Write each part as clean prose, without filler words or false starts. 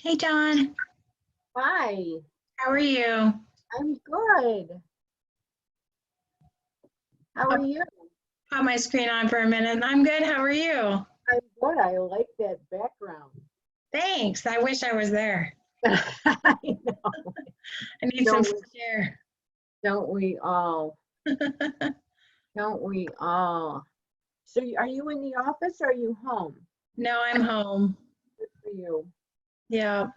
Hey Don, Hi, how are you? I'm good. How are I'll you? pop my screen on for a minute. I'm good. How are you? I'm good. I like that background. Thanks. I wish I was there. I know. I need some Don't fresh we, air. don't we all? Don't we all? So are you in the office or are you home? No, I'm home. Good for you. Yeah.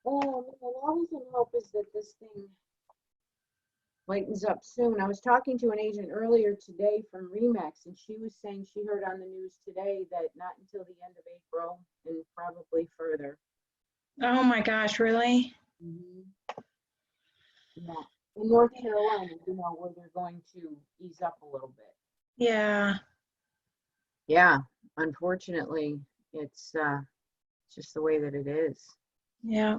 Oh, man, all we can hope is that this thing lightens up soon. I was talking to an agent earlier today from Remax, and she was saying she heard on the news today that not until the end of April and probably further. Oh my gosh, really? Mhm. Yeah, in North Carolina, where they're going to ease up a little bit. Yeah. Yeah, unfortunately, it's just the way that it is. Yeah.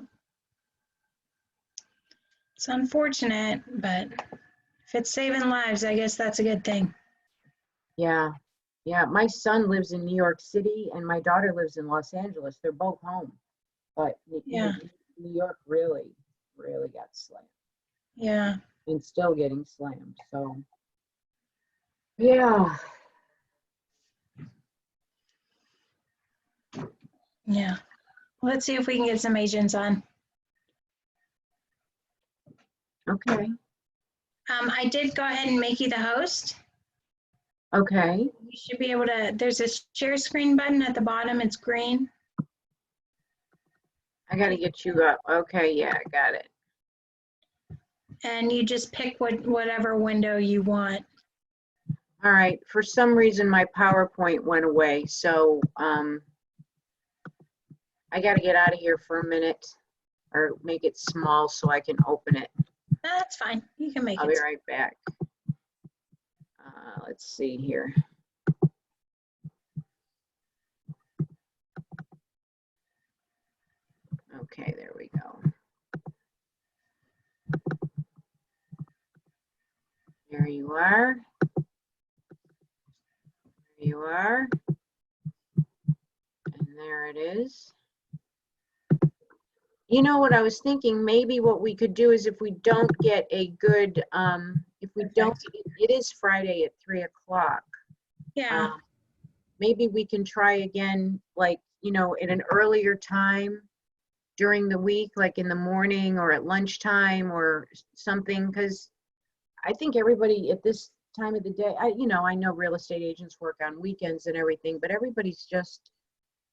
It's unfortunate, but if it's saving lives, I guess that's a good thing. Yeah, yeah. My son lives in New York City and my daughter lives in Los Angeles. They're both home, but Yeah. New York really, really got slammed Yeah. and still getting slammed. So, yeah. Yeah. Let's see if we can get some agents on. Okay. I did go ahead and make you the host. Okay. You should be able to, there's a share screen button at the bottom. It's green. I got to get you up. Okay. Yeah, I got it. And you just pick whatever window you want. All right. For some reason, my PowerPoint went away. So, I got to get out of here for a minute or make it small so I can open it. That's fine. You can make I'll be it. right back. Let's see here. Okay, there we go. There you are. There you are. And there it is. You know what I was thinking? Maybe what we could do is if we don't get a good, if we don't, it is Friday at 3 o'clock. Yeah. Um, maybe we can try again, like, at an earlier time during the week, like in the morning or at lunchtime or something, because I think everybody at this time of the day, I know real estate agents work on weekends and everything, but everybody's just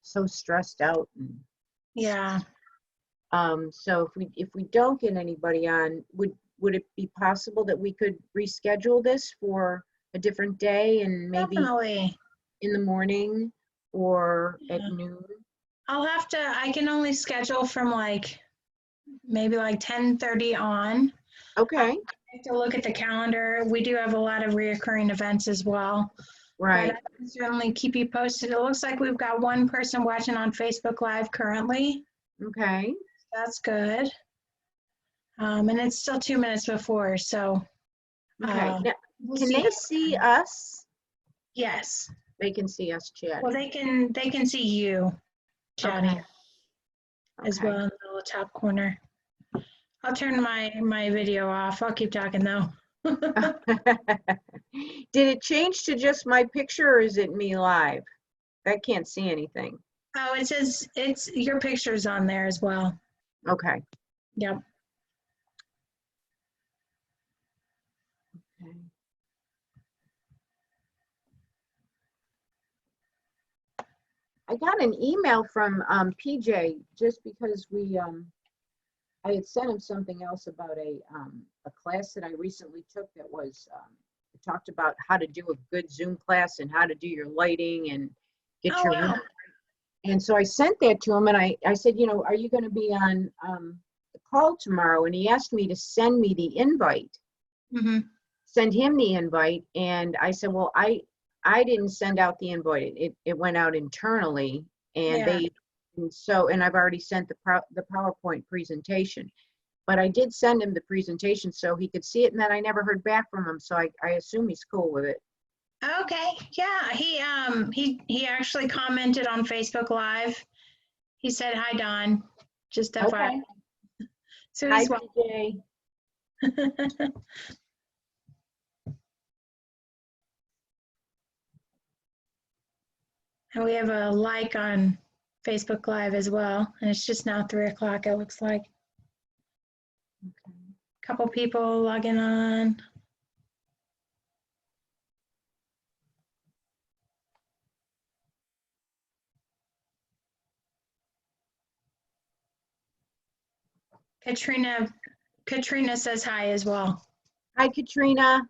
so stressed out. And, Yeah. so if we don't get anybody on, would it be possible that we could reschedule this for a different day and maybe Definitely. in the morning or at Yeah. noon? I can only schedule from maybe 10:30 on. I Okay, have to look at the calendar. We do have a lot of reoccurring events as well. But right. I can certainly keep you posted. It looks like we've got one person watching on Facebook Live currently. Okay, That's good. And it's still 2 minutes before, so okay. Now, we'll can see they how. see us? Yes. They can see us Well, chatting. they can see you Okay, chatting as okay. well in the little top corner. I'll turn my video off. I'll keep talking though. Did it change to just my picture or is it me live? I can't see anything. Oh, it says it's your picture's on there as well. Okay. Yep. Okay. I got an email from PJ just because I had sent him something else about a class that I recently took that was it talked about how to do a good Zoom class and how to do your lighting and get Oh your wow. room. And so I sent that to him and I said, are you going to be on the call tomorrow? And he asked me to send me the invite, Mm-hmm. send him the invite. And I said, well, I didn't send out the invite. It went out internally and Yeah. and I've already sent the PowerPoint presentation, but I did send him the presentation so he could see it. And then I never heard back from him. So I assume he's cool with it. Okay. Yeah. He actually commented on Facebook Live. He said, "Hi, Don." Just Okay. FYI. So Hi, he's PJ. welcome. And we have a like on Facebook Live as well. And it's just now 3 o'clock, it looks like. Okay. Couple people logging on. Katrina says hi as well. Hi, Katrina.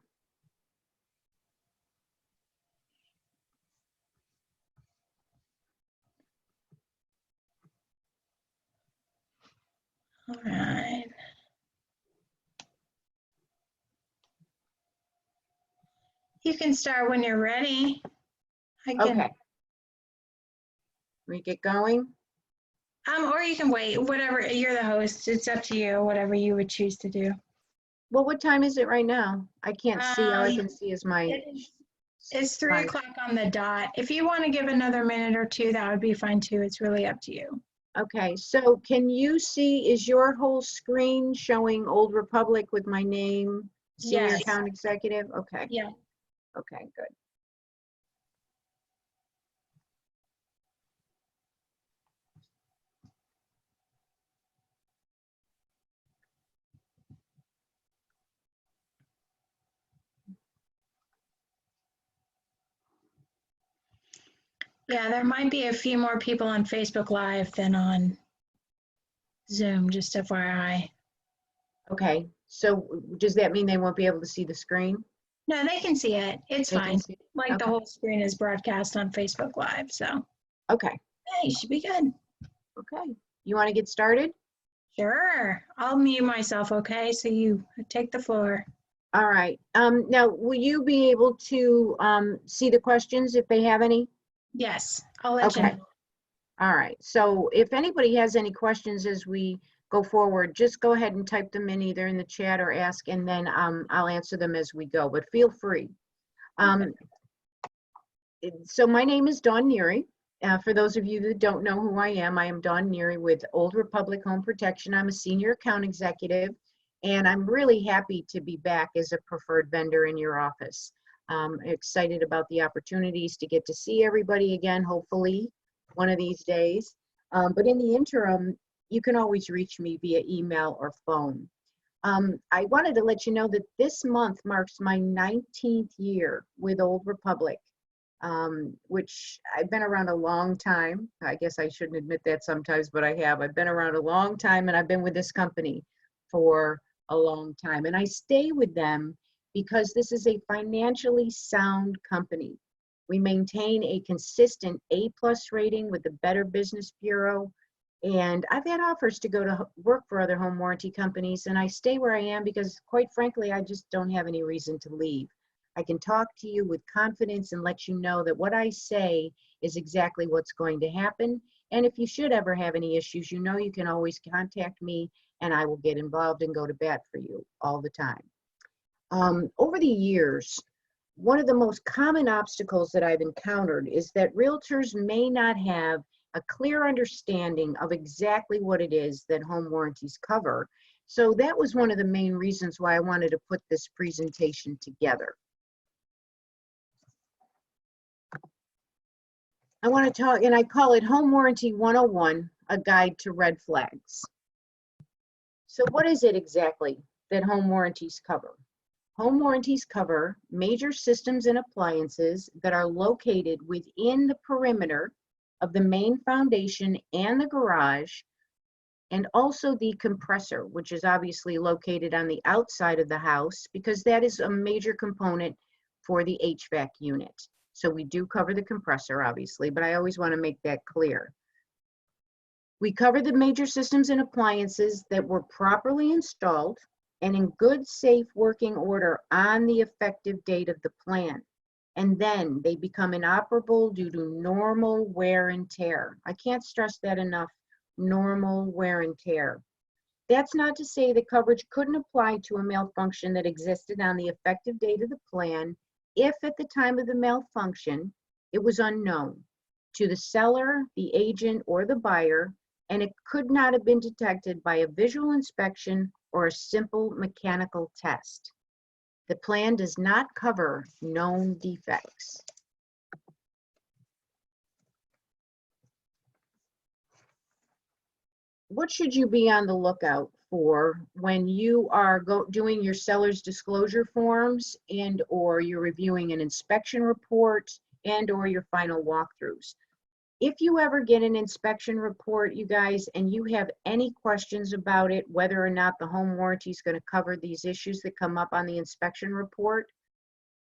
All right. You can start when you're ready. I can, Okay. We get going? or you can wait, whatever, you're the host. It's up to you, whatever you would choose to do. Well, what time is it right now? I can't see. All I Um, can see is my. It's 3 time. o'clock on the dot. If you want to give another minute or two, that would be fine too. It's really up to you. Okay, so can you see, is your whole screen showing Old Republic with my name, Senior Yes. Account Executive? Okay, Yeah. okay, good. Yeah, there might be a few more people on Facebook Live than on Zoom, just FYI. Okay, so does that mean they won't be able to see the screen? No, they can see it. It's They can fine. see. Like the Okay. whole screen is broadcast on Facebook Live, so Okay, hey, should be good. okay. You want to get started? Sure. I'll mute myself, okay? So you take the floor. All right. Now, will you be able to see the questions if they have any? Yes, I'll let you Okay. know. All right. So if anybody has any questions as we go forward, just go ahead and type them in either in the chat or ask, and then I'll answer them as we go, but feel free. So my name is Dawn Neary. For those of you that don't know who I am Dawn Neary with Old Republic Home Protection. I'm a senior account executive, and I'm really happy to be back as a preferred vendor in your office. Excited about the opportunities to get to see everybody again, hopefully one of these days. But in the interim, you can always reach me via email or phone. I wanted to let you know that this month marks my 19th year with Old Republic, which I've been around a long time. I guess I shouldn't admit that sometimes, but I have. I've been around a long time, and I've been with this company for a long time. And I stay with them because this is a financially sound company. We maintain a consistent A+ rating with the Better Business Bureau. And I've had offers to go to work for other home warranty companies, and I stay where I am because, quite frankly, I just don't have any reason to leave. I can talk to you with confidence and let you know that what I say is exactly what's going to happen. And if you should ever have any issues, you know you can always contact me, and I will get involved and go to bat for you all the time. Over the years, one of the most common obstacles that I've encountered is that realtors may not have a clear understanding of exactly what it is that home warranties cover. So that was one of the main reasons why I wanted to put this presentation together. I want to talk, and I call it Home Warranty 101, a guide to red flags. So what is it exactly that home warranties cover? Home warranties cover major systems and appliances that are located within the perimeter of the main foundation and the garage, and also the compressor, which is obviously located on the outside of the house because that is a major component for the HVAC unit. So we do cover the compressor, obviously, but I always want to make that clear. We cover the major systems and appliances that were properly installed and in good, safe working order on the effective date of the plan. And then they become inoperable due to normal wear and tear. I can't stress that enough, normal wear and tear. That's not to say that coverage couldn't apply to a malfunction that existed on the effective date of the plan if at the time of the malfunction it was unknown to the seller, the agent, or the buyer, and it could not have been detected by a visual inspection or a simple mechanical test. The plan does not cover known defects. What should you be on the lookout for when you are doing your seller's disclosure forms and or you're reviewing an inspection report and or your final walkthroughs? If you ever get an inspection report, you guys, and you have any questions about it, whether or not the home warranty is going to cover these issues that come up on the inspection report,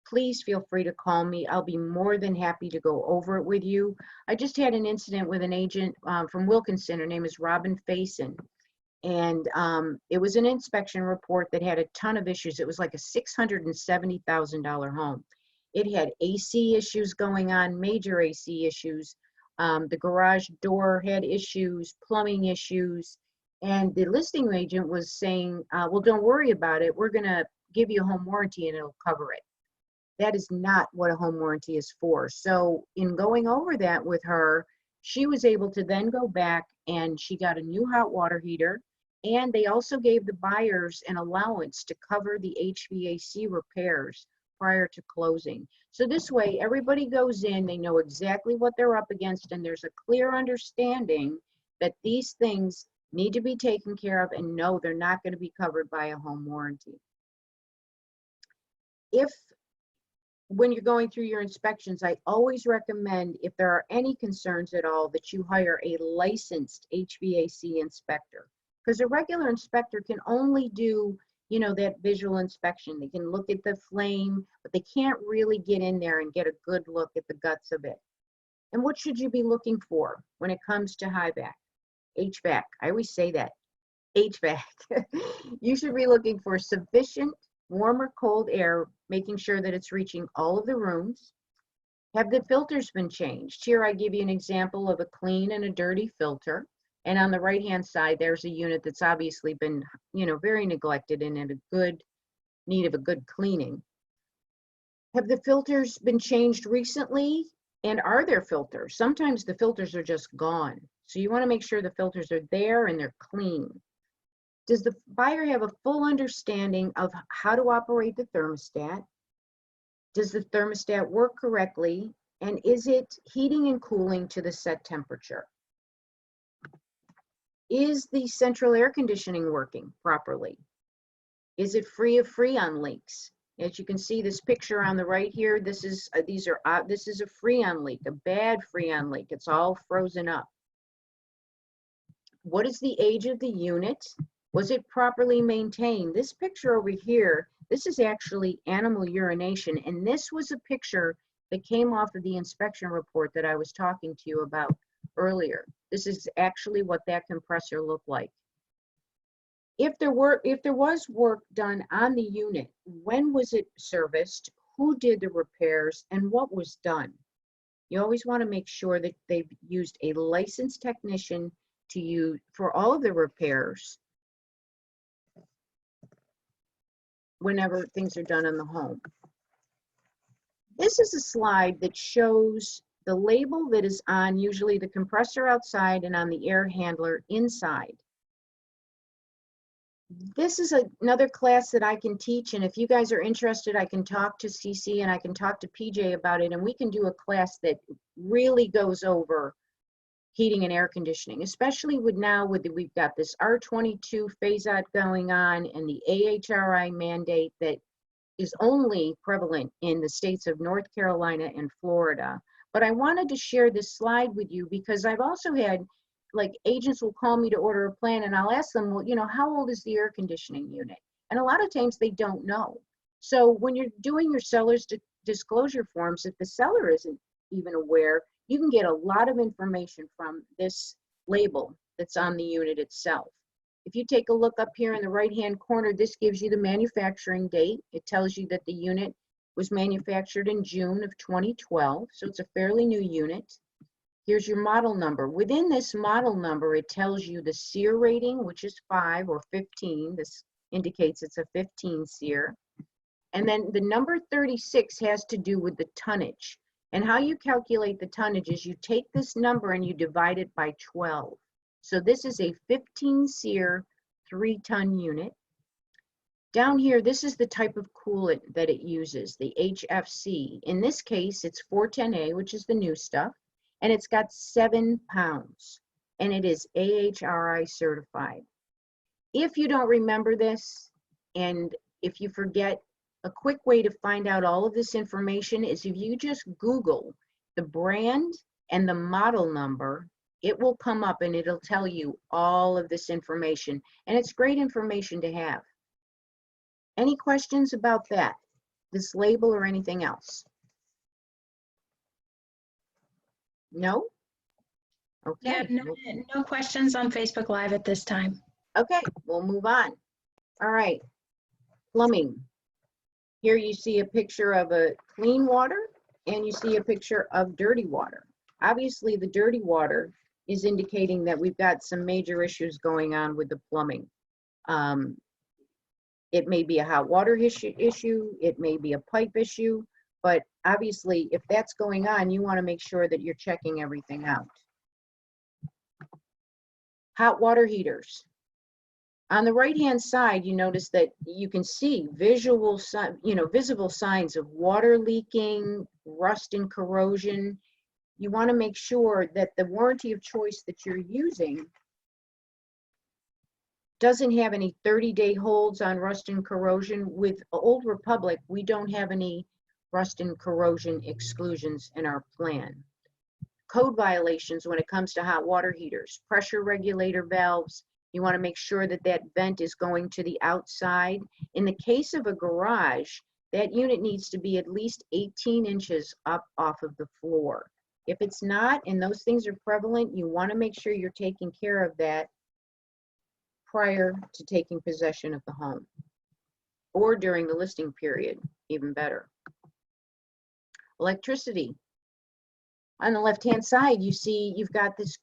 please feel free to call me. I'll be more than happy to go over it with you. I just had an incident with an agent from Wilkinson. Her name is Robin Faison. And it was an inspection report that had a ton of issues. It was like a $670,000 home. It had AC issues going on, major AC issues. The garage door had issues, plumbing issues. And the listing agent was saying, well, don't worry about it. We're going to give you a home warranty and it'll cover it. That is not what a home warranty is for. So in going over that with her, she was able to then go back and she got a new hot water heater. And they also gave the buyers an allowance to cover the HVAC repairs prior to closing. So this way, everybody goes in, they know exactly what they're up against, and there's a clear understanding that these things need to be taken care of, and no, they're not going to be covered by a home warranty. When you're going through your inspections, I always recommend, if there are any concerns at all, that you hire a licensed HVAC inspector. Because a regular inspector can only do, you know, that visual inspection. They can look at the flame, but they can't really get in there and get a good look at the guts of it. And what should you be looking for when it comes to HVAC? I always say that, HVAC. You should be looking for sufficient warm or cold air, making sure that it's reaching all of the rooms. Have the filters been changed? Here I give you an example of a clean and a dirty filter. And on the right-hand side, there's a unit that's obviously been, you know, very neglected and in a good need of a good cleaning. Have the filters been changed recently? And are there filters? Sometimes the filters are just gone. So you want to make sure the filters are there and they're clean. Does the buyer have a full understanding of how to operate the thermostat? Does the thermostat work correctly? And is it heating and cooling to the set temperature? Is the central air conditioning working properly? Is it free of freon leaks? As you can see, this picture on the right here, this is a freon leak, a bad freon leak. It's all frozen up. What is the age of the unit? Was it properly maintained? This picture over here, this is actually animal urination, and this was a picture that came off of the inspection report that I was talking to you about earlier. This is actually what that compressor looked like. If there was work done on the unit, when was it serviced? Who did the repairs, and what was done? You always want to make sure that they've used a licensed technician to use for all of the repairs whenever things are done in the home. This is a slide that shows the label that is on usually the compressor outside and on the air handler inside. This is another class that I can teach, and if you guys are interested, I can talk to CC and I can talk to PJ about it, and we can do a class that really goes over heating and air conditioning, especially we've got this R22 phase out going on and the AHRI mandate that is only prevalent in the states of North Carolina and Florida. But I wanted to share this slide with you because I've also had, like, agents will call me to order a plan and I'll ask them, well, you know, how old is the air conditioning unit? And a lot of times they don't know. So when you're doing your seller's disclosure forms, if the seller isn't even aware, you can get a lot of information from this label that's on the unit itself. If you take a look up here in the right-hand corner, this gives you the manufacturing date. It tells you that the unit was manufactured in June of 2012, so it's a fairly new unit. Here's your model number. Within this model number, it tells you the SEER rating, which is 5 or 15. This indicates it's a 15 SEER. And then the number 36 has to do with the tonnage. And how you calculate the tonnage is you take this number and you divide it by 12. So this is a 15 SEER 3-ton unit. Down here, this is the type of coolant that it uses, the HFC. In this case, it's 410A, which is the new stuff, and it's got 7 pounds, and it is AHRI certified. If you don't remember this, and if you forget, a quick way to find out all of this information is if you just Google the brand and the model number, it will come up and it'll tell you all of this information, and it's great information to have. Any questions about that, this label or anything else? No? Okay. Yeah, no questions on Facebook Live at this time. Okay, we'll move on. All right, plumbing. Here you see a picture of a clean water and you see a picture of dirty water. Obviously, the dirty water is indicating that we've got some major issues going on with the plumbing. It may be a hot water issue, it may be a pipe issue, but obviously if that's going on, you want to make sure that you're checking everything out. Hot water heaters. On the right-hand side, you notice that you can see visible signs of water leaking, rust and corrosion. You want to make sure that the warranty of choice that you're using doesn't have any 30-day holds on rust and corrosion. With Old Republic, we don't have any rust and corrosion exclusions in our plan. Code violations when it comes to hot water heaters, pressure regulator valves, you want to make sure that that vent is going to the outside. In the case of a garage, that unit needs to be at least 18 inches up off of the floor. If it's not, and those things are prevalent, you want to make sure you're taking care of that prior to taking possession of the home, or during the listing period, even better. Electricity. On the left-hand side, you see you've got this,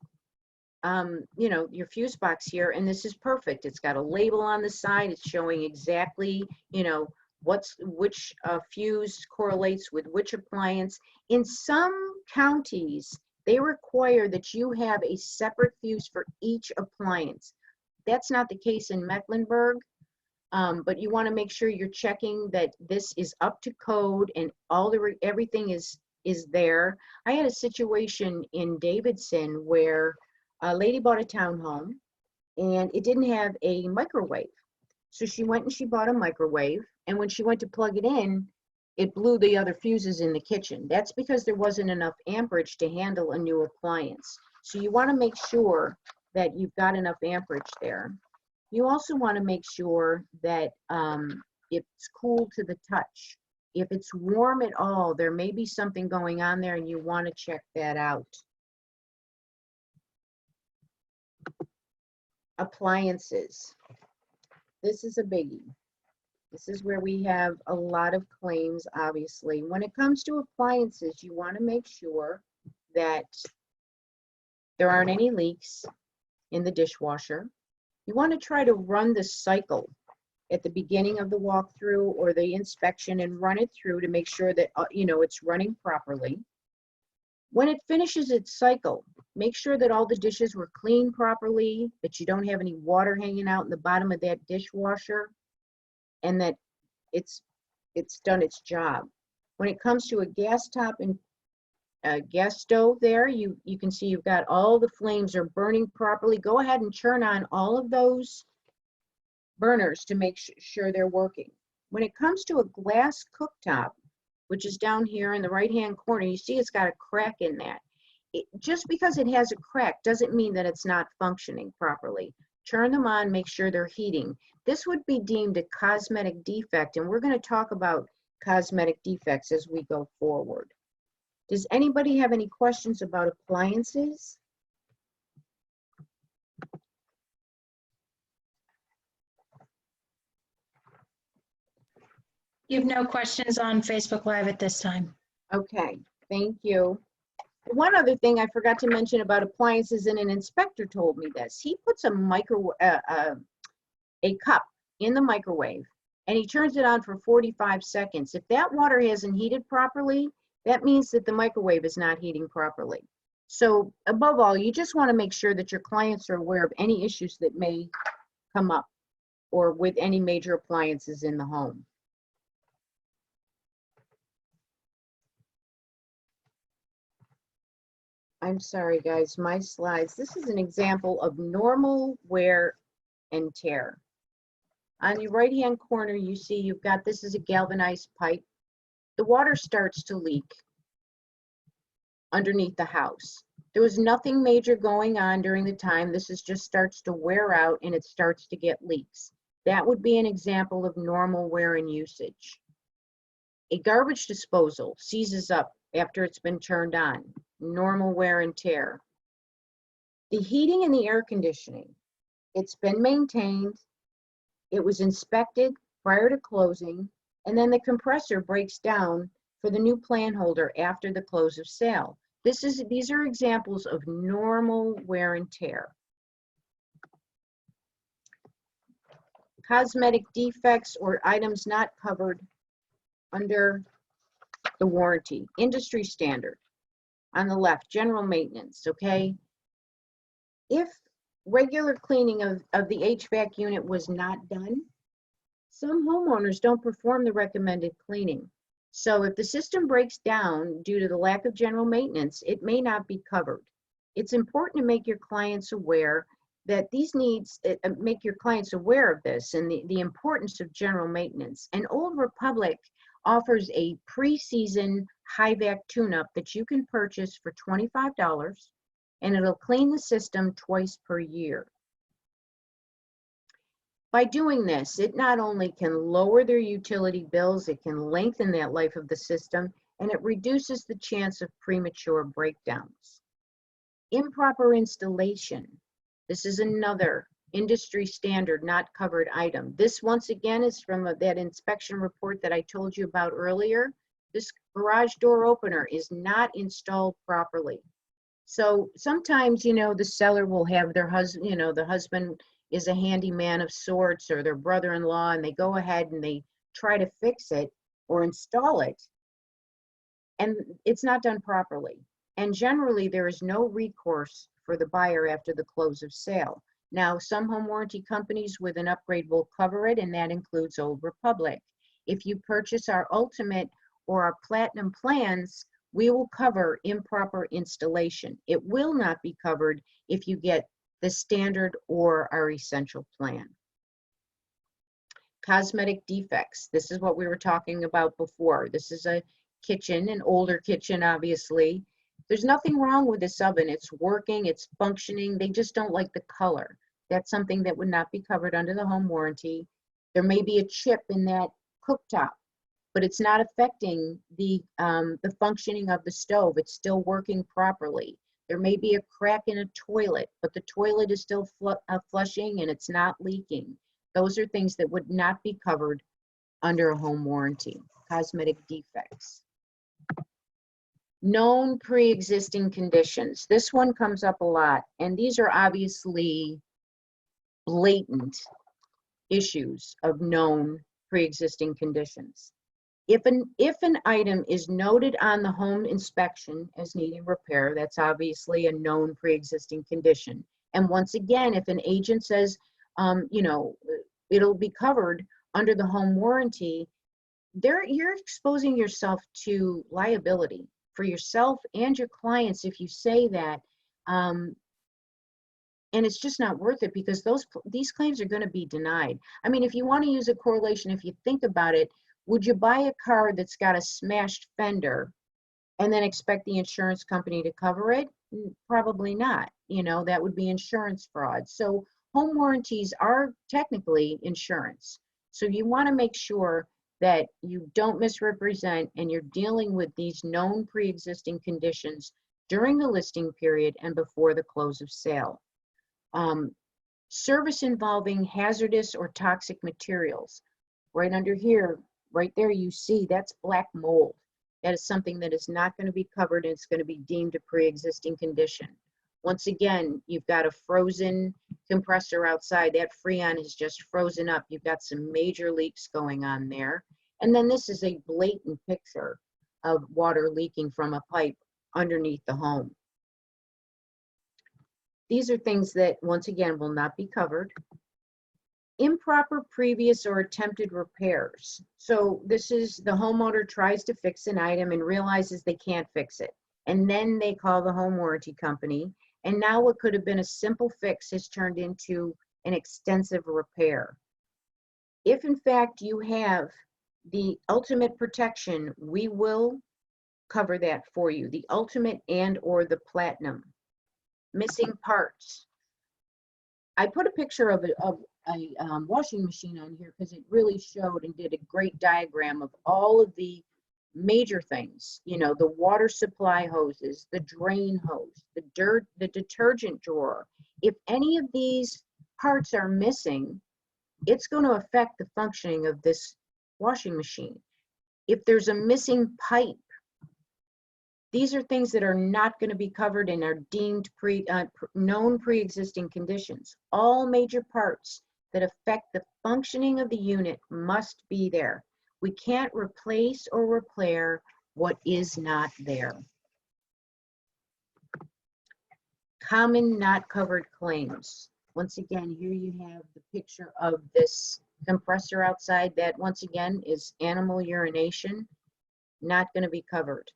your fuse box here, and this is perfect. It's got a label on the side. It's showing exactly, which fuse correlates with which appliance. In some counties, they require that you have a separate fuse for each appliance. That's not the case in Mecklenburg, but you want to make sure you're checking that this is up to code and everything is there. I had a situation in Davidson where a lady bought a townhome and it didn't have a microwave. So she went and she bought a microwave, and when she went to plug it in, it blew the other fuses in the kitchen. That's because there wasn't enough amperage to handle a new appliance. So you want to make sure that you've got enough amperage there. You also want to make sure that it's cool to the touch. If it's warm at all, there may be something going on there and you want to check that out. Appliances. This is a biggie. This is where we have a lot of claims, obviously. When it comes to appliances, you want to make sure that there aren't any leaks in the dishwasher. You want to try to run the cycle at the beginning of the walkthrough or the inspection and run it through to make sure that it's running properly. When it finishes its cycle, make sure that all the dishes were cleaned properly, that you don't have any water hanging out in the bottom of that dishwasher, and that it's done its job. When it comes to a gas top and gas stove there, you can see you've got all the flames are burning properly. Go ahead and turn on all of those burners to make sure they're working. When it comes to a glass cooktop, which is down here in the right-hand corner, you see it's got a crack in that. Just because it has a crack doesn't mean that it's not functioning properly. Turn them on, make sure they're heating. This would be deemed a cosmetic defect, and we're going to talk about cosmetic defects as we go forward. Does anybody have any questions about appliances? You have no questions on Facebook Live at this time. Okay, thank you. One other thing I forgot to mention about appliances, and an inspector told me this. He puts a cup in the microwave and he turns it on for 45 seconds. If that water hasn't heated properly, that means that the microwave is not heating properly. So above all, you just want to make sure that your clients are aware of any issues that may come up or with any major appliances in the home. I'm sorry, guys, my slides. This is an example of normal wear and tear. On your right-hand corner, you see you've got, this is a galvanized pipe. The water starts to leak underneath the house. There was nothing major going on during the time. This is just starts to wear out and it starts to get leaks. That would be an example of normal wear and usage. A garbage disposal seizes up after it's been turned on. Normal wear and tear. The heating and the air conditioning, it's been maintained. It was inspected prior to closing, and then the compressor breaks down for the new plan holder after the close of sale. These are examples of normal wear and tear. Cosmetic defects or items not covered under the warranty. Industry standard. On the left, general maintenance, okay? If regular cleaning of the HVAC unit was not done, some homeowners don't perform the recommended cleaning. So if the system breaks down due to the lack of general maintenance, it may not be covered. It's important to make your clients aware that these needs, make your clients aware of this and the importance of general maintenance. And Old Republic offers a pre-season high-vac tune-up that you can purchase for $25, and it'll clean the system twice per year. By doing this, it not only can lower their utility bills, it can lengthen that life of the system, and it reduces the chance of premature breakdowns. Improper installation. This is another industry standard not covered item. This once again is from that inspection report that I told you about earlier. This garage door opener is not installed properly. So sometimes, you know, the seller will have their husband, you know, the husband is a handyman of sorts or their brother-in-law, and they go ahead and they try to fix it or install it, and it's not done properly. And generally there is no recourse for the buyer after the close of sale. Now, some home warranty companies with an upgrade will cover it, and that includes Old Republic. If you purchase our Ultimate or our Platinum plans, we will cover improper installation. It will not be covered if you get the standard or our essential plan. Cosmetic defects. This is what we were talking about before. This is a kitchen, an older kitchen, obviously. There's nothing wrong with this oven. It's working, it's functioning. They just don't like the color. That's something that would not be covered under the home warranty. There may be a chip in that cooktop, but it's not affecting the functioning of the stove. It's still working properly. There may be a crack in a toilet, but the toilet is still flushing and it's not leaking. Those are things that would not be covered under a home warranty. Cosmetic defects. Known pre-existing conditions. This one comes up a lot, and these are obviously blatant issues of known pre-existing conditions. If an item is noted on the home inspection as needing repair, that's obviously a known pre-existing condition. And once again, if an agent says, you know, it'll be covered under the home warranty, you're exposing yourself to liability for yourself and your clients if you say that. And it's just not worth it, because these claims are going to be denied. I mean, if you want to use a correlation, if you think about it, would you buy a car that's got a smashed fender and then expect the insurance company to cover it? Probably not. You know, that would be insurance fraud. So home warranties are technically insurance. So you want to make sure that you don't misrepresent and you're dealing with these known pre-existing conditions during the listing period and before the close of sale. Service involving hazardous or toxic materials. Right under here, right there, you see that's black mold. That is something that is not going to be covered, and it's going to be deemed a pre-existing condition. Once again, you've got a frozen compressor outside. That Freon is just frozen up. You've got some major leaks going on there. And then this is a blatant picture of water leaking from a pipe underneath the home. These are things that, once again, will not be covered. Improper previous or attempted repairs. So this is the homeowner tries to fix an item and realizes they can't fix it. And then they call the home warranty company. And now what could have been a simple fix has turned into an extensive repair. If in fact you have the ultimate protection, we will cover that for you. The ultimate and or the platinum. Missing parts. I put a picture of a washing machine on here because it really showed and did a great diagram of all of the major things. You know, the water supply hoses, the drain hose, the detergent drawer. If any of these parts are missing, it's going to affect the functioning of this washing machine. If there's a missing pipe, these are things that are not going to be covered and are deemed known pre-existing conditions. All major parts that affect the functioning of the unit must be there. We can't replace or repair what is not there. Common not covered claims. Once again, here you have the picture of this compressor outside that, once again, is animal urination, not going to be covered.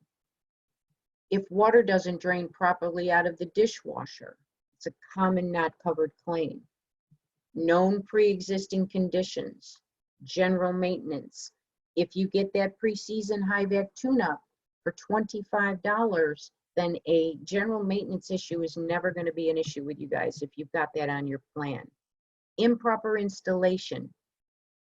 If water doesn't drain properly out of the dishwasher, it's a common not covered claim. Known pre-existing conditions, general maintenance. If you get that pre-season high-vac tune-up for $25, then a general maintenance issue is never going to be an issue with you guys if you've got that on your plan. Improper installation.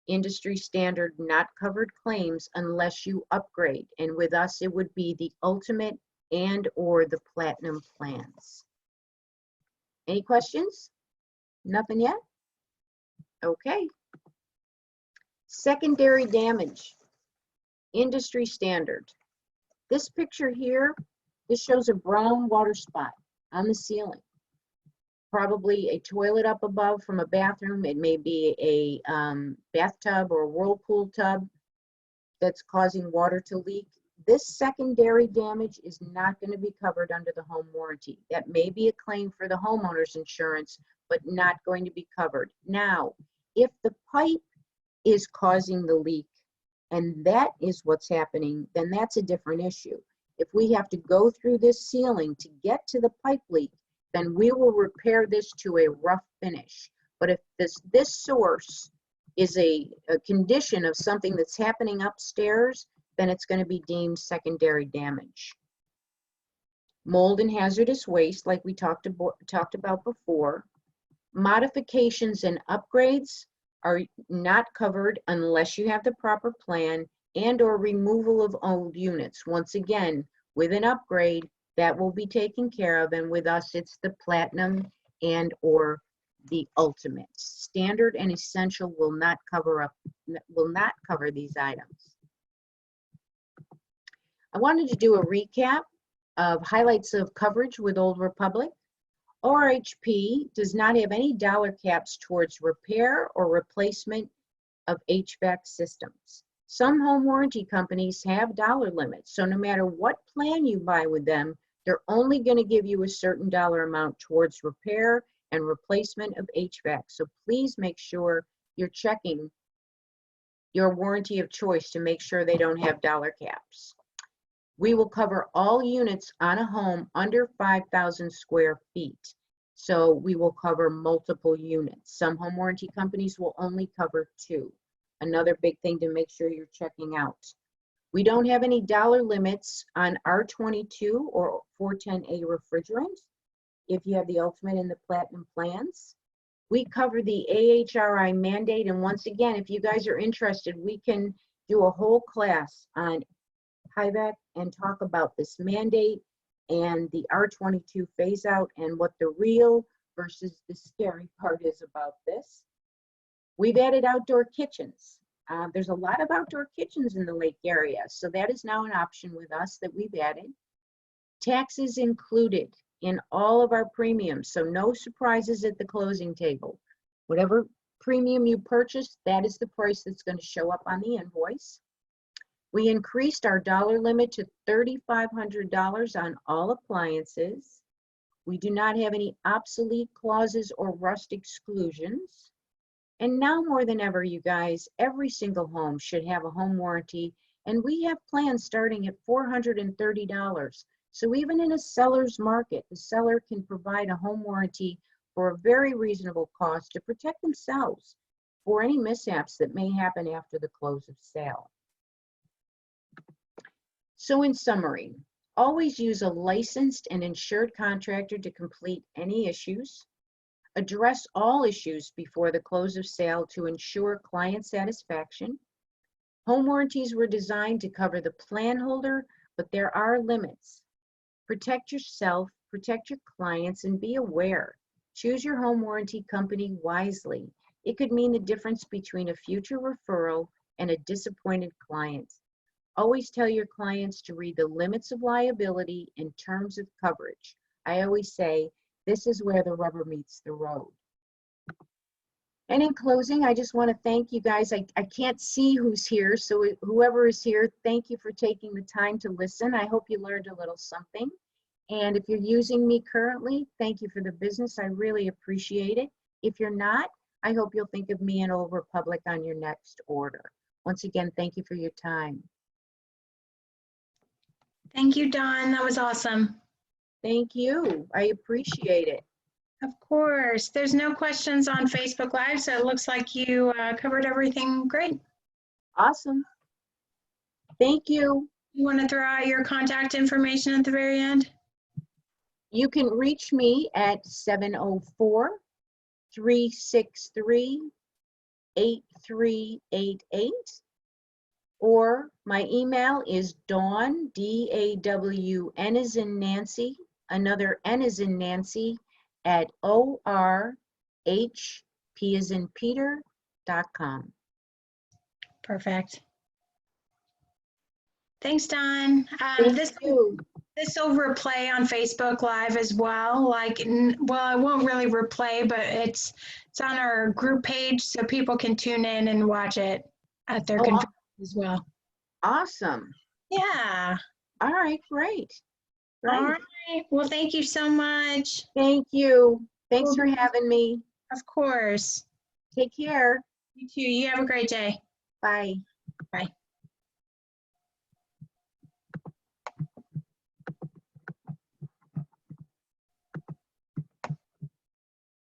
Industry standard not covered claims unless you upgrade. And with us, it would be the ultimate and or the platinum plans. Any questions? Nothing yet? Okay. Secondary damage, industry standard. This picture here, this shows a brown water spot on the ceiling. Probably a toilet up above from a bathroom. It may be a bathtub or a whirlpool tub that's causing water to leak. This secondary damage is not going to be covered under the home warranty. That may be a claim for the homeowner's insurance, but not going to be covered. Now, if the pipe is causing the leak and that is what's happening, then that's a different issue. If we have to go through this ceiling to get to the pipe leak, then we will repair this to a rough finish. But if this source is a condition of something that's happening upstairs, then it's going to be deemed secondary damage. Mold and hazardous waste, like we talked about before. Modifications and upgrades are not covered unless you have the proper plan, and or removal of old units. Once again, with an upgrade, that will be taken care of, and with us, it's the platinum and or the ultimate. Standard and essential will not cover these items. I wanted to do a recap of highlights of coverage with Old Republic. ORHP does not have any dollar caps towards repair or replacement of HVAC systems. Some home warranty companies have dollar limits, so no matter what plan you buy with them, they're only going to give you a certain dollar amount towards repair and replacement of HVAC. So please make sure you're checking your warranty of choice to make sure they don't have dollar caps. We will cover all units on a home under 5,000 square feet. So we will cover multiple units. Some home warranty companies will only cover 2. Another big thing to make sure you're checking out. We don't have any dollar limits on R22 or 410A refrigerant if you have the ultimate and the platinum plans. We cover the AHRI mandate, and once again, if you guys are interested, we can do a whole class on HVAC and talk about this mandate and the R22 phase out and what the real versus the scary part is about this. We've added outdoor kitchens. There's a lot of outdoor kitchens in the lake area, so that is now an option with us that we've added. Taxes included in all of our premiums, so no surprises at the closing table. Whatever premium you purchase, that is the price that's going to show up on the invoice. We increased our dollar limit to $3,500 on all appliances. We do not have any obsolete clauses or rust exclusions. And now more than ever, you guys, every single home should have a home warranty, and we have plans starting at $430. So even in a seller's market, the seller can provide a home warranty for a very reasonable cost to protect themselves for any mishaps that may happen after the close of sale. So in summary, always use a licensed and insured contractor to complete any issues. Address all issues before the close of sale to ensure client satisfaction. Home warranties were designed to cover the plan holder, but there are limits. Protect yourself, protect your clients, and be aware. Choose your home warranty company wisely. It could mean the difference between a future referral and a disappointed client. Always tell your clients to read the limits of liability and terms of coverage. I always say, this is where the rubber meets the road. And in closing, I just want to thank you guys. I can't see who's here, so whoever is here, thank you for taking the time to listen. I hope you learned a little something. And if you're using me currently, thank you for the business. I really appreciate it. If you're not, I hope you'll think of me and Old Republic on your next order. Once again, thank you for your time. Thank you, Dawn. That was awesome. Thank you. I appreciate it. Of course. There's no questions on Facebook Live, so it looks like you covered everything great. Awesome. Thank you. You want to throw out your contact information at the very end? You can reach me at 704-363-8388, or my email is Dawn, D-A-W-N as in Nancy, another N as in Nancy, at ORHP as in Peter.com. Perfect. Thanks, Dawn. Thank you. This will replay on Facebook Live as well. Well, it won't really replay, but it's on our group page, so people can tune in and watch it at their convenience as well. Awesome. Yeah. All right, great. All right. Well, thank you so much. Thank you. Thanks for having me. Of course. Take care. You too. You have a great day. Bye. Bye.